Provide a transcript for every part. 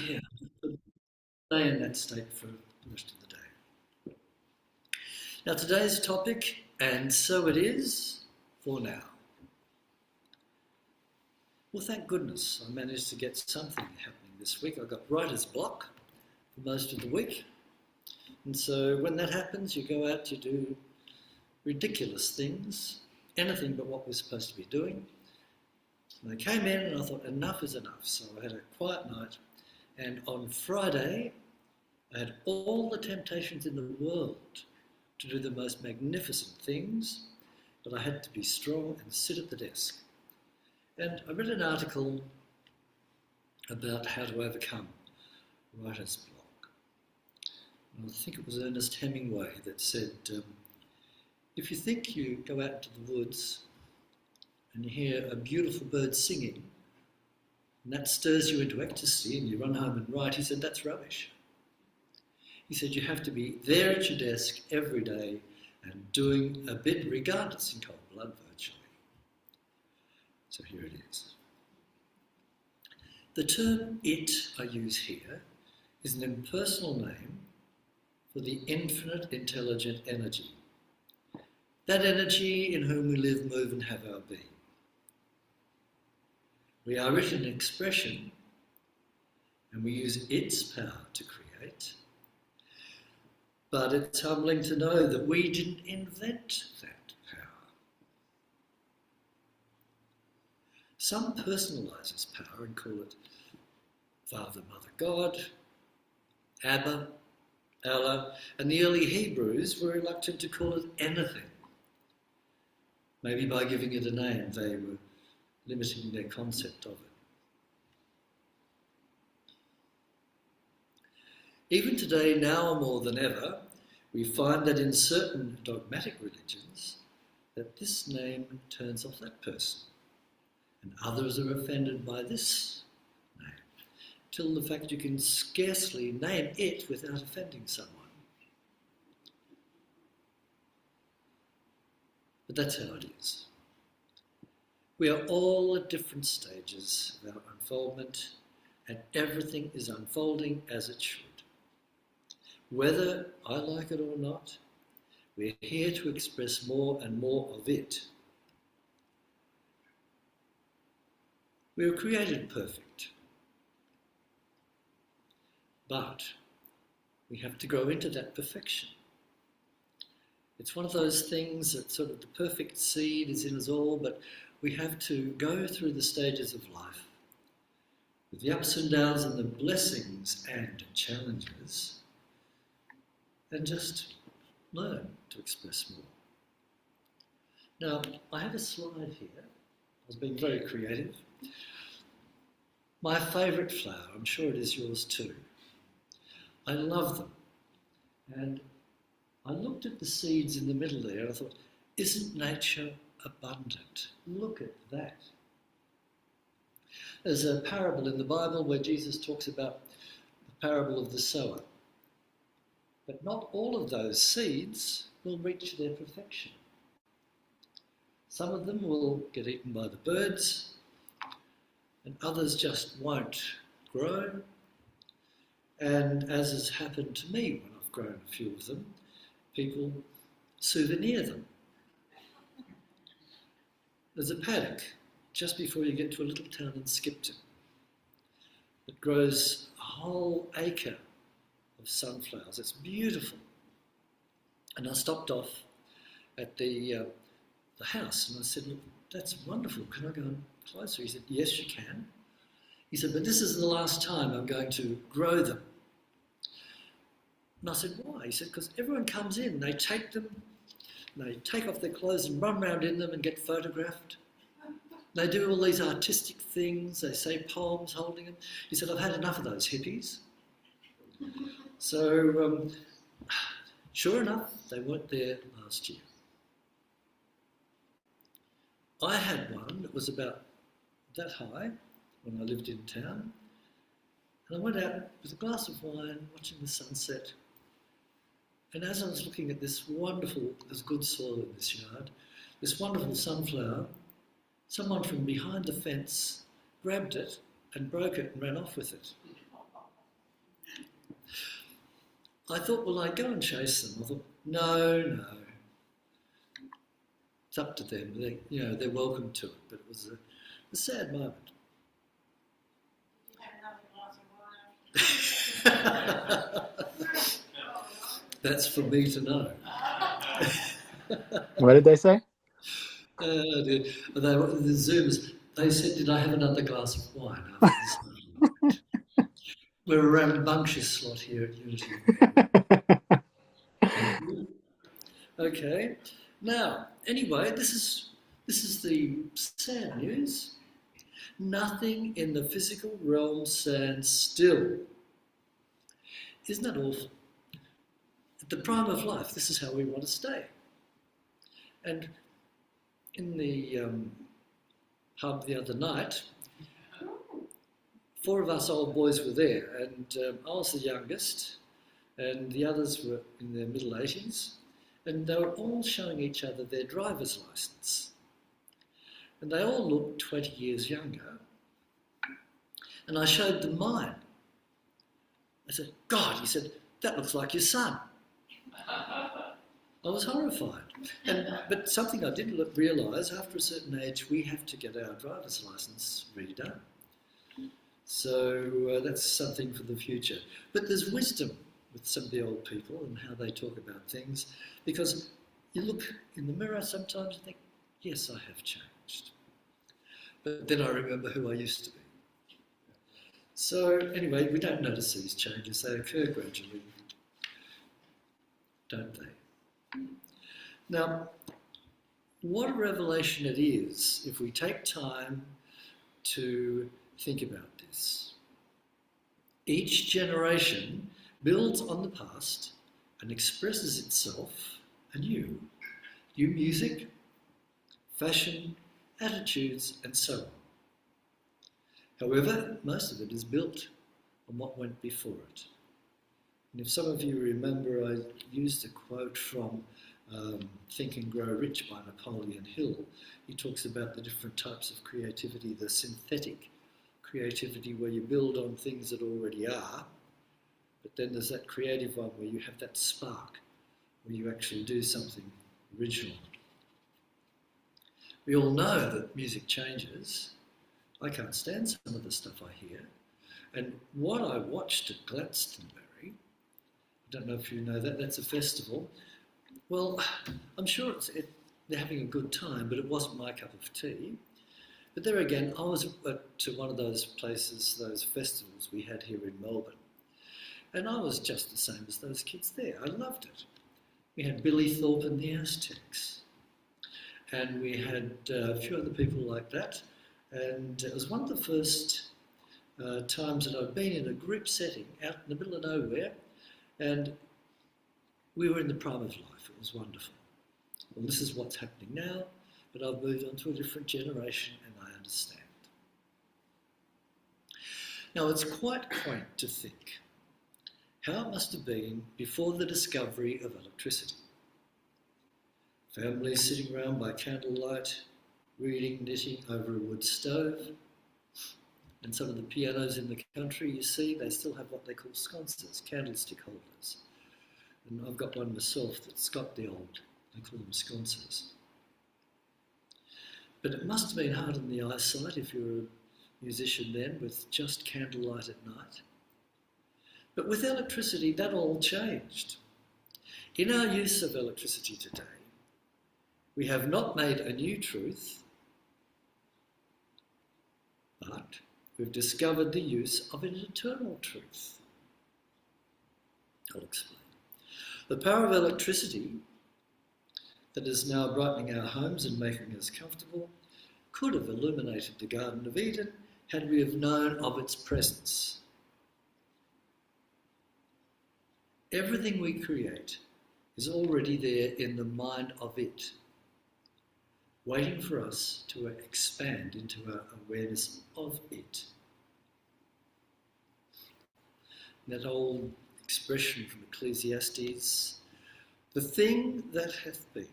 Yeah, stay in that state for the rest of the day. Now, today's topic, and so it is for now. Well, thank goodness I managed to get something happening this week. I got writer's block for most of the week. And so when that happens, you go out, you do ridiculous things, anything but what we're supposed to be doing. And I came in and I thought, enough is enough. So I had a quiet night. And on Friday, I had all the temptations in the world to do the most magnificent things, but I had to be strong and sit at the desk. And I read an article about how to overcome writer's block. And I think it was Ernest Hemingway that said, if you think you go out into the woods and you hear a beautiful bird singing, and that stirs you into ecstasy and you run home and write, he said, that's rubbish. He said, you have to be there at your desk every day and doing a bit, regardless, in cold blood virtually. So here it is. The term it I use here is an impersonal name for the infinite intelligent energy. That energy in whom we live, move and have our being. We are it in expression, and we use its power to create. But it's humbling to know that we didn't invent that power. Some personalise this power and call it Father, Mother, God, Abba, Allah, and the early Hebrews were reluctant to call it anything. Maybe by giving it a name, they were limiting their concept of it. Even today, now more than ever, we find that in certain dogmatic religions, that this name turns off that person, and others are offended by this name, till the fact you can scarcely name it without offending someone. But that's how it is. We are all at different stages of our unfoldment, and everything is unfolding as it should. Whether I like it or not, we're here to express more and more of it. We were created perfect, but we have to grow into that perfection. It's one of those things that sort of the perfect seed is in us all, but we have to go through the stages of life with the ups and downs and the blessings and challenges, and just learn to express more. Now, I have a slide here. I was being very creative. My favourite flower, I'm sure it is yours too. I love them. And I looked at the seeds in the middle there and I thought, isn't nature abundant? Look at that. There's a parable in the Bible where Jesus talks about the parable of the sower. But not all of those seeds will reach their perfection. Some of them will get eaten by the birds, and others just won't grow. And as has happened to me when I've grown a few of them, people souvenir them. There's a paddock just before you get to a little town in Skipton that grows a whole acre of sunflowers. It's beautiful. And I stopped off at the house and I said, look, that's wonderful. Can I go closer? He said, yes, you can. He said, but this is the last time I'm going to grow them. And I said, why? He said, because everyone comes in, they take them, they take off their clothes and run around in them and get photographed. They do all these artistic things, they say poems holding them. He said, I've had enough of those hippies. So, sure enough, they weren't there last year. I had one that was about that high when I lived in town. And I went out with a glass of wine, watching the sunset. And as I was looking at this wonderful, there's good soil in this yard, this wonderful sunflower, someone from behind the fence grabbed it and broke it and ran off with it. I thought, well, I'd go and chase them. I thought, no, it's up to them. They're welcome to it. But it was a sad moment. That's for me to know. What did they say? The Zoomers, they said, did I have another glass of wine? We're a rambunctious lot here at Unity. Okay. Now, anyway, this is the sad news. Nothing in the physical realm stands still. Isn't that awful? At the prime of life, this is how we want to stay. And in the hub the other night, 4 of us old boys were there, and I was the youngest, and the others were in their middle 80s, and they were all showing each other their driver's licence. And they all looked 20 years younger, and I showed them mine. I said, God, he said, that looks like your son. I was horrified. But something I didn't realise, after a certain age, we have to get our driver's licence redone. So that's something for the future. But there's wisdom with some of the old people and how they talk about things, because you look in the mirror sometimes and think, yes, I have changed. But then I remember who I used to be. So anyway, we don't notice these changes. They occur gradually, don't they? Now, what a revelation it is if we take time to think about this. Each generation builds on the past and expresses itself anew. New music, fashion, attitudes, and so on. However, most of it is built on what went before it. And if some of you remember, I used a quote from Think and Grow Rich by Napoleon Hill. He talks about the different types of creativity, the synthetic creativity where you build on things that already are, but then there's that creative one where you have that spark, where you actually do something original. We all know that music changes. I can't stand some of the stuff I hear. And what I watched at Glastonbury, I don't know if you know that, that's a festival. Well, I'm sure they're having a good time, but it wasn't my cup of tea. But there again, I was to one of those places, those festivals we had here in Melbourne. And I was just the same as those kids there. I loved it. We had Billy Thorpe and the Aztecs. And we had a few other people like that. And it was one of the first times that I've been in a group setting out in the middle of nowhere. And we were in the prime of life. It was wonderful. Well, this is what's happening now, but I've moved on to a different generation and I understand. Now, it's quite quaint to think how it must have been before the discovery of electricity. Families sitting around by candlelight, reading, knitting over a wood stove. And some of the pianos in the country, you see, they still have what they call sconces, candlestick holders. And I've got one myself that's got the old, they call them sconces. But it must have been hard on the eyesight if you were a musician then with just candlelight at night. But with electricity, that all changed. In our use of electricity today, we have not made a new truth, but we've discovered the use of an eternal truth. I'll explain. The power of electricity that is now brightening our homes and making us comfortable could have illuminated the Garden of Eden had we have known of its presence. Everything we create is already there in the mind of it, waiting for us to expand into our awareness of it. That old expression from Ecclesiastes, the thing that hath been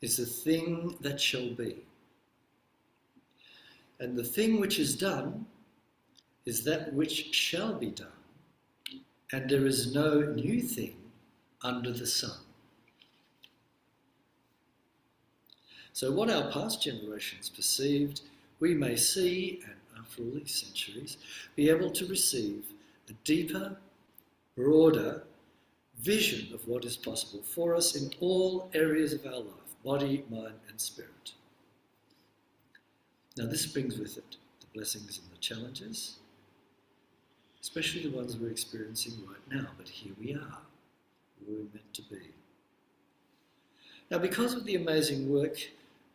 is the thing that shall be. And the thing which is done is that which shall be done, and there is no new thing under the sun. So what our past generations perceived, we may see, and after all these centuries, be able to receive a deeper, broader vision of what is possible for us in all areas of our life, body, mind and spirit. Now this brings with it the blessings and the challenges, especially the ones we're experiencing right now, but here we are, where we're meant to be. Now because of the amazing work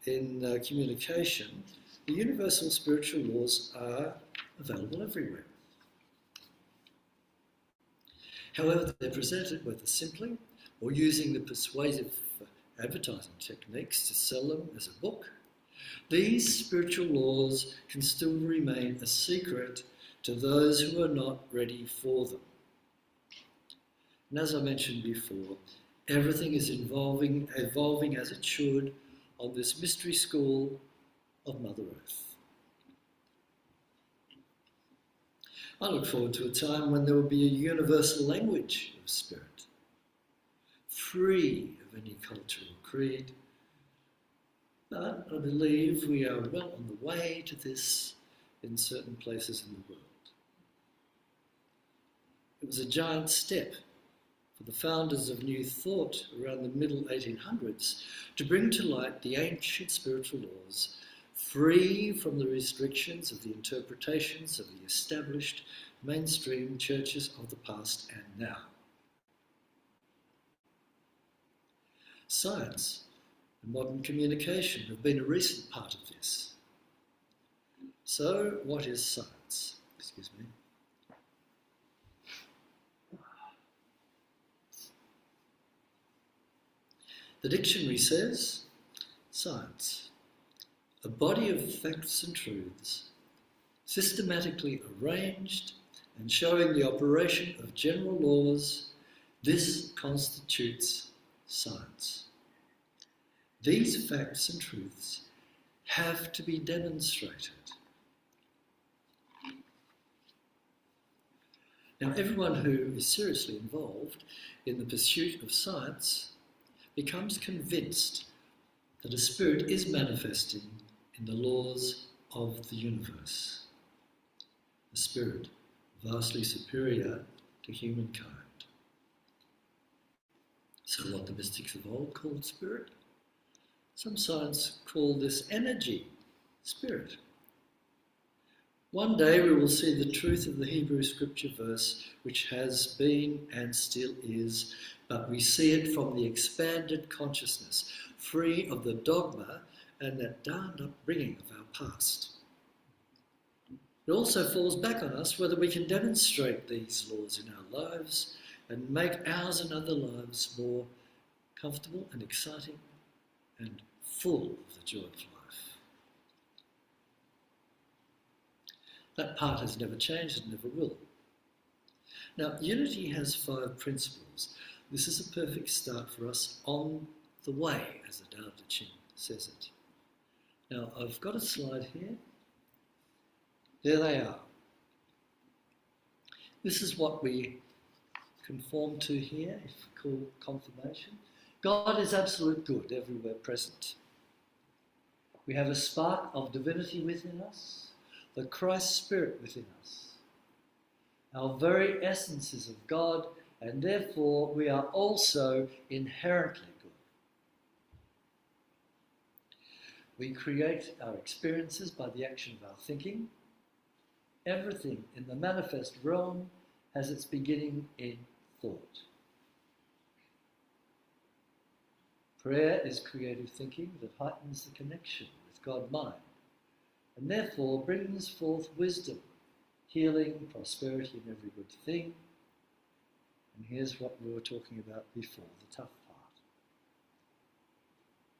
in communication, the universal spiritual laws are available everywhere. However, they're presented whether simply or using the persuasive advertising techniques to sell them as a book. These spiritual laws can still remain a secret to those who are not ready for them. And as I mentioned before, everything is evolving as it should on this mystery school of Mother Earth. I look forward to a time when there will be a universal language of spirit, free of any culture or creed. But I believe we are well on the way to this in certain places in the world. It was a giant step for the founders of New Thought around the middle 1800s to bring to light the ancient spiritual laws, free from the restrictions of the interpretations of the established mainstream churches of the past and now. Science and modern communication have been a recent part of this. So, what is science? Excuse me. The dictionary says, science, a body of facts and truths, systematically arranged and showing the operation of general laws, this constitutes science. These facts and truths have to be demonstrated. Now, everyone who is seriously involved in the pursuit of science becomes convinced that a spirit is manifesting in the laws of the universe. A spirit vastly superior to humankind. So what the mystics of old called spirit, some science call this energy, spirit. One day we will see the truth of the Hebrew scripture verse, which has been and still is, but we see it from the expanded consciousness, free of the dogma and that darned upbringing of our past. It also falls back on us whether we can demonstrate these laws in our lives and make ours and other lives more comfortable and exciting and full of the joy of life. That part has never changed and never will. Now, unity has 5 principles. This is a perfect start for us on the way, as the Tao Te Ching says it. Now, I've got a slide here. There they are. This is what we conform to here, if we call confirmation. God is absolute good, everywhere present. We have a spark of divinity within us, the Christ Spirit within us. Our very essence is of God, and therefore we are also inherently good. We create our experiences by the action of our thinking. Everything in the manifest realm has its beginning in thought. Prayer is creative thinking that heightens the connection with God-mind, and therefore brings forth wisdom, healing, prosperity in every good thing. And here's what we were talking about before, the tough part.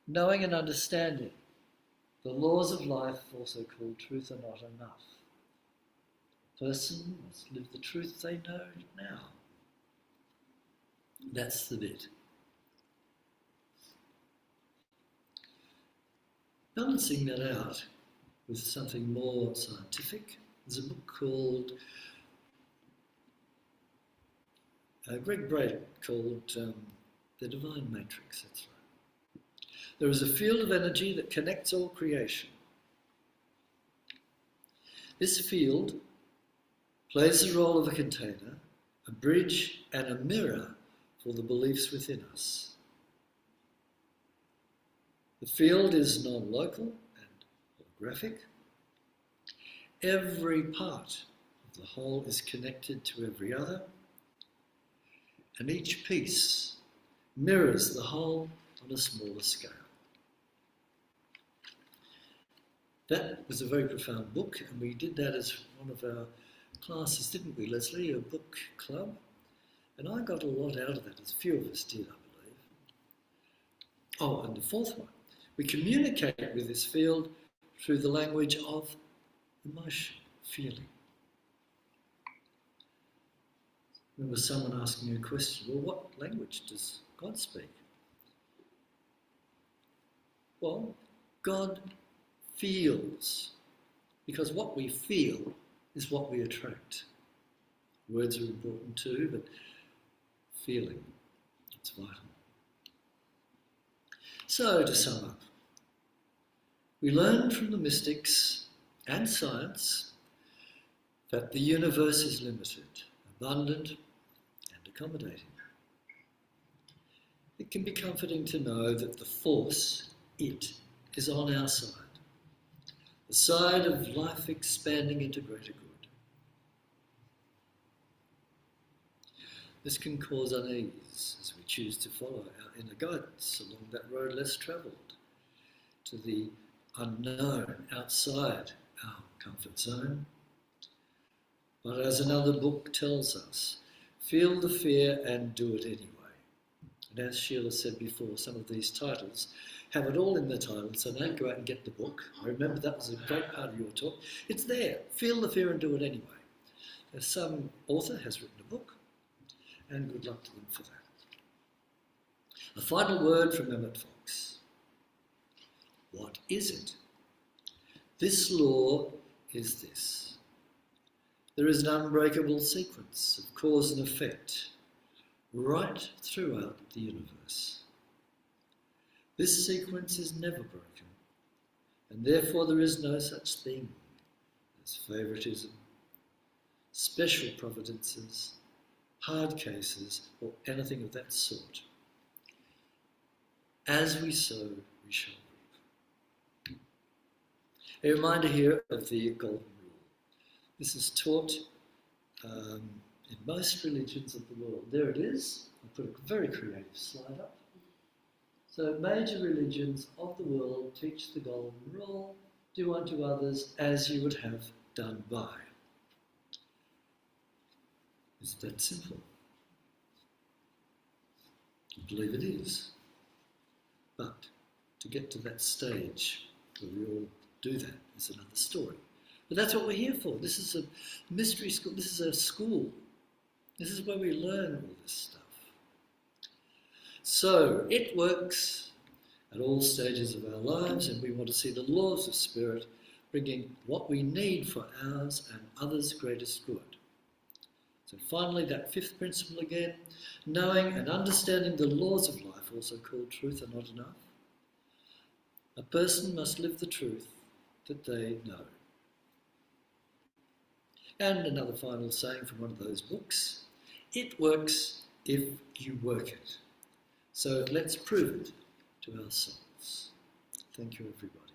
Knowing and understanding the laws of life, also called truth, are not enough. A person must live the truth they know now. That's the bit. Balancing that out with something more scientific, there's a book called Greg Braden called the Divine Matrix, that's right. There is a field of energy that connects all creation. This field plays the role of a container, a bridge and a mirror for the beliefs within us. The field is non-local and holographic. Every part of the whole is connected to every other, and each piece mirrors the whole on a smaller scale. That was a very profound book, and we did that as one of our classes, didn't we, Leslie? A book club. And I got a lot out of that, as few of us did, I believe. Oh, and the fourth one. We communicate with this field through the language of emotion, feeling. I remember someone asking me a question, well, what language does God speak? Well, God feels, because what we feel is what we attract. Words are important too, but feeling, it's vital. So, to sum up, we learn from the mystics and science that the universe is limited, abundant and accommodating. It can be comforting to know that the force, it, is on our side, the side of life expanding into greater good. This can cause unease as we choose to follow our inner guidance along that road less travelled, to the unknown outside our comfort zone. But as another book tells us, feel the fear and do it anyway. And as Sheila said before, some of these titles have it all in the title, so don't go out and get the book. I remember that was a great part of your talk. It's there. Feel the fear and do it anyway. Some author has written a book, and good luck to them for that. A final word from Emmett Fox. What is it? This law is this. There is an unbreakable sequence of cause and effect right throughout the universe. This sequence is never broken, and therefore there is no such thing as favouritism, special providences, hard cases, or anything of that sort. As we sow, we shall reap. A reminder here of the Golden Rule. This is taught in most religions of the world. There it is. I'll put a very creative slide up. So major religions of the world teach the Golden Rule, do unto others as you would have done by. Is that simple? I believe it is. But to get to that stage where we all do that is another story. But that's what we're here for. This is a mystery school. This is a school. This is where we learn all this stuff. So it works at all stages of our lives, and we want to see the laws of spirit bringing what we need for ours and others' greatest good. So finally, that fifth principle again, knowing and understanding the laws of life, also called truth, are not enough. A person must live the truth that they know. And another final saying from one of those books, it works if you work it. So let's prove it to ourselves. Thank you, everybody.